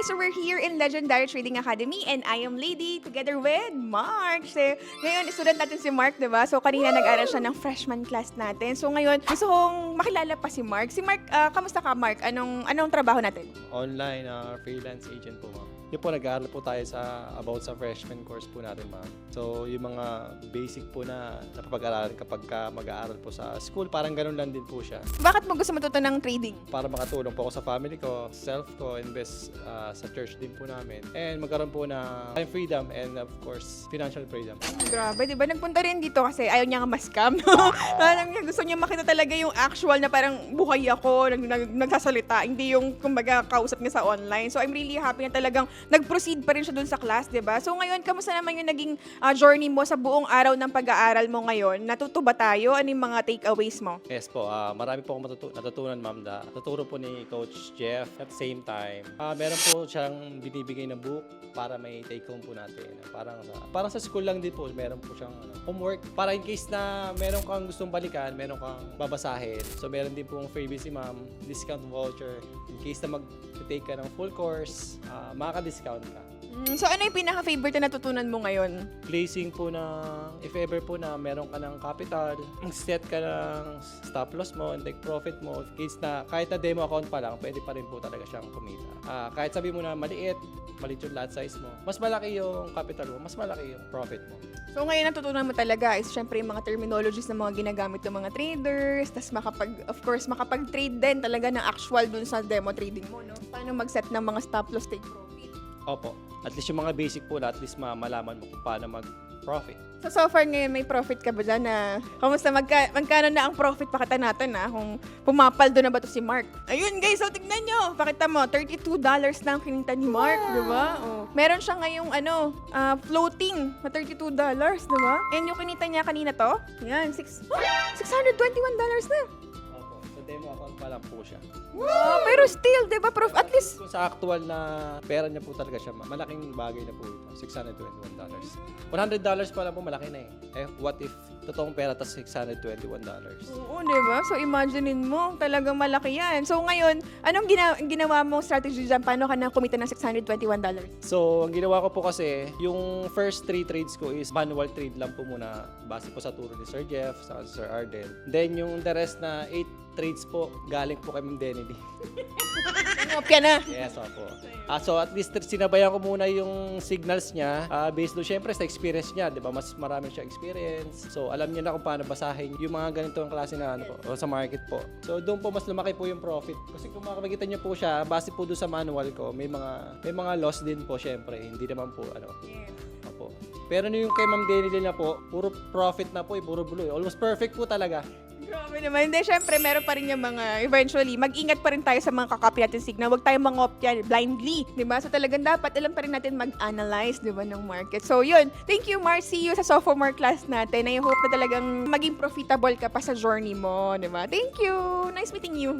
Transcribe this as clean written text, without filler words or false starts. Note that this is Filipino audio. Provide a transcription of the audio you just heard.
guys, so we're here in Legendary Trading Academy and I am Lady together with Mark. So, ngayon, student natin si Mark, di ba? So, kanina nag-aral siya ng freshman class natin. So, ngayon, gusto kong makilala pa si Mark. Si Mark, kamusta ka, Mark? Anong trabaho natin? Online freelance agent po, ma'am. Yun po, nag-aaral po tayo about sa freshman course po natin, ma'am. So, yung mga basic po na napapag-aralan kapag mag-aaral po sa school, parang ganun lang din po siya. Bakit mo gusto matuto ng trading? Para makatulong po ako sa family ko, self ko, invest sa church din po namin. And magkaroon po na time freedom and of course, financial freedom. Grabe, di ba? Nagpunta rin dito kasi ayaw niya nga ma-scam. Parang gusto niya makita talaga yung actual na parang buhay ako, nagsasalita. Hindi yung, kumbaga, kausap niya sa online. So, I'm really happy na talagang nag-proceed pa rin siya dun sa class, di ba? So, ngayon, kamusta naman yung naging journey mo sa buong araw ng pag-aaral mo ngayon? Natuto ba tayo? Ano yung mga takeaways mo? Yes po, marami po akong natutunan, ma'am. Natuturo po ni Coach Jeff at the same time. Meron po siyang binibigay na book para may take home po natin. Parang sa school lang din po, meron po siyang homework. Para in case na meron kang gustong balikan, meron kang babasahin. So meron din pong freebie si ma'am, discount voucher. In case na mag-take ka ng full course, makaka-discount ka. So, ano yung pinaka-favorite na natutunan mo ngayon? Placing po na, if ever po na meron ka ng capital, mag-set ka ng stop loss mo and take profit mo. In case na kahit na demo account pa lang, pwede pa rin po talaga siyang kumita. Kahit sabi mo na maliit yung lot size mo, mas malaki yung capital mo, mas malaki yung profit mo. So, ngayon natutunan mo talaga is syempre yung mga terminologies na mga ginagamit ng mga traders, tas makapag-trade din talaga ng actual dun sa demo trading mo, no? Paano mag-set ng mga stop loss, take profit? Opo. At least yung mga basic po na at least malaman mo kung paano mag-profit. So far ngayon, may profit ka ba dyan na, kamusta, magkano na ang profit? Pakita natin kung pumapaldo na ba to si Mark. Ayun guys, so tignan nyo, pakita mo, $32 na ang kinita ni Mark, di ba? Oh. Meron siya ngayong floating na $32, di ba? And yung kinita niya kanina to, yan, $621 na. Opo. So demo account pa lang po siya. Wow, pero still, di ba, prof, at least, Kung sa actual na pera niya po talaga siya, malaking bagay na po ito. $621. $100 pa lang po, malaki na eh. What if totoong pera tas $621? oo, di ba? So, imaginein mo, talagang malaki yan. So, ngayon, anong ginawa mong strategy dyan? Paano ka na kumita ng $621? So, ang ginawa ko po kasi, yung first 3 trades ko is manual trade lang po muna base po sa turo ni Sir Jeff, sa Sir Arden. Then, yung the rest na 8 trades po, galing po kay Ma'am Denedy. Opya na. Yes, opo. So at least sinabayan ko muna yung signals niya based doon syempre sa experience niya, 'di ba? Mas marami siya experience. So alam niya na kung paano basahin yung mga ganitong klase na po o sa market po. So doon po mas lumaki po yung profit. Kasi kung makikita niyo po siya, base po doon sa manual ko, may mga loss din po syempre. Hindi naman po Opo. Pero yung kay Ma'am Denny na po, puro profit na po, puro blue. Almost perfect po talaga. Grabe naman. Hindi, syempre, meron pa rin yung mga, eventually, mag-ingat pa rin tayo sa mga kakopy natin signal. Huwag tayong mangopya blindly, di ba? So talagang dapat, alam pa rin natin mag-analyze, di ba, ng market. So yun, thank you, Mark. See you sa sophomore class natin. I hope na talagang maging profitable ka pa sa journey mo, di ba? Thank you. Nice meeting you.